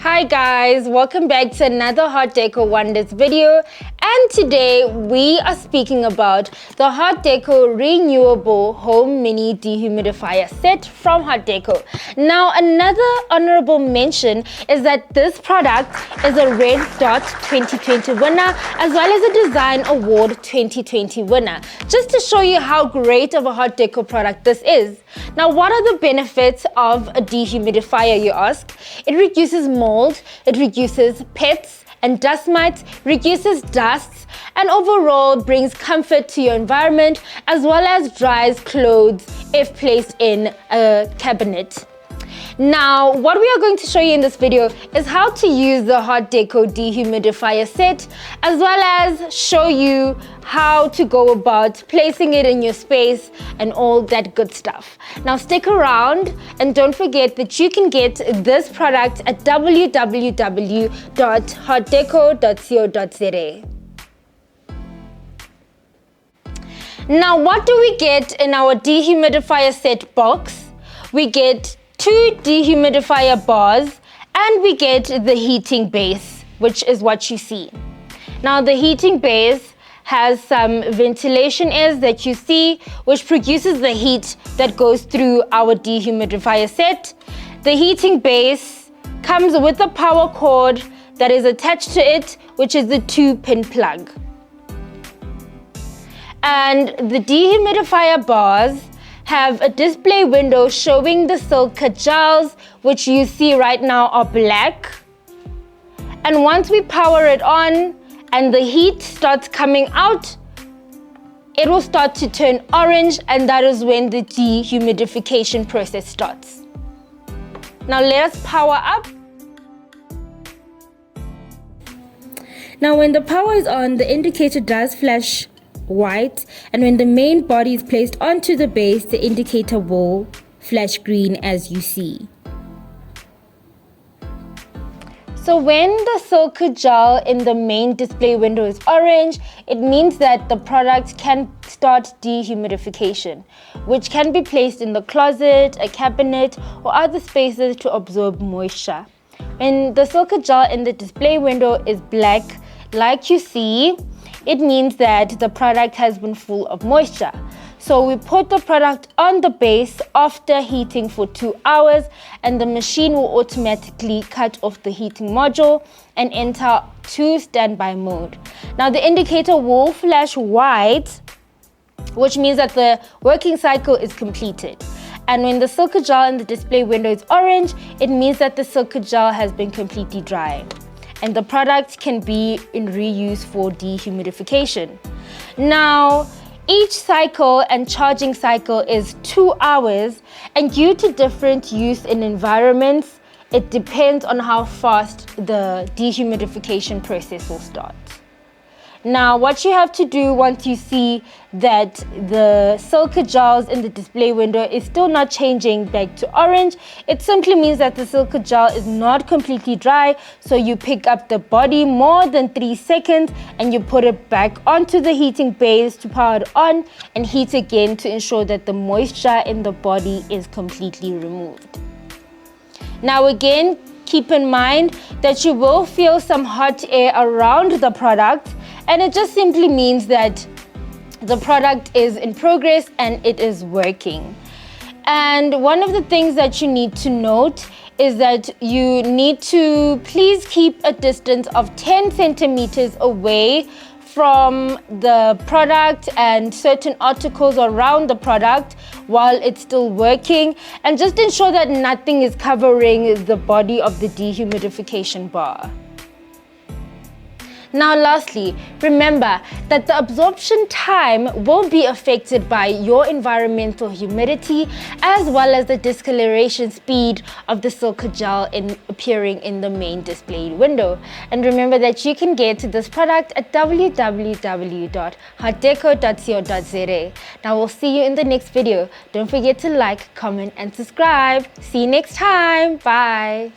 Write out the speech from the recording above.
Hi guys, welcome back to another Heartdeco Wonders video, and today we are speaking about the Heartdeco Renewable Home Mini Dehumidifier set from Heartdeco. Now another honorable mention is that this product is a Red Dot 2020 winner as well as a Design Award 2020 winner, just to show you how great of a Heartdeco product this is. Now what are the benefits of a dehumidifier, you ask? It reduces mold, it reduces pets and dust mites, reduces dusts, and overall brings comfort to your environment as well as dries clothes if placed in a cabinet. Now, what we are going to show you in this video is how to use the Heartdeco dehumidifier set, as well as show you how to go about placing it in your space and all that good stuff. Now stick around and don't forget that you can get this product at www.heartdeco.co.za. Now what do we get in our dehumidifier set box? We get 2 dehumidifier bars and we get the heating base, which is what you see. Now the heating base has some ventilation airs that you see, which produces the heat that goes through our dehumidifier set. The heating base comes with a power cord that is attached to it, which is the 2-pin plug. And the dehumidifier bars have a display window showing the silica gels, which you see right now are black. And once we power it on and the heat starts coming out, it will start to turn orange, and that is when the dehumidification process starts. Now let us power up. Now when the power is on, the indicator does flash white, and when the main body is placed onto the base, the indicator will flash green, as you see. So when the silica gel in the main display window is orange, it means that the product can start dehumidification, which can be placed in the closet, a cabinet, or other spaces to absorb moisture. When the silica gel in the display window is black, like you see, it means that the product has been full of moisture. So we put the product on the base after heating for 2 hours, and the machine will automatically cut off the heating module and enter to standby mode. Now the indicator will flash white, which means that the working cycle is completed. And when the silica gel in the display window is orange, it means that the silica gel has been completely dry, and the product can be in reuse for dehumidification. Now, each cycle and charging cycle is 2 hours, and due to different use in environments, it depends on how fast the dehumidification process will start. Now, what you have to do once you see that the silica gels in the display window is still not changing back to orange, it simply means that the silica gel is not completely dry. So you pick up the body more than 3 seconds and you put it back onto the heating base to power it on and heat again to ensure that the moisture in the body is completely removed. Now again, keep in mind that you will feel some hot air around the product, and it just simply means that the product is in progress and it is working. And one of the things that you need to note is that you need to please keep a distance of 10 centimeters away from the product and certain articles around the product while it's still working, and just ensure that nothing is covering the body of the dehumidification bar. Now lastly, remember that the absorption time will be affected by your environmental humidity as well as the discoloration speed of the silica gel appearing in the main display window. And remember that you can get this product at www.heartdeco.co.za. Now we'll see you in the next video. Don't forget to like, comment and subscribe. See you next time. Bye.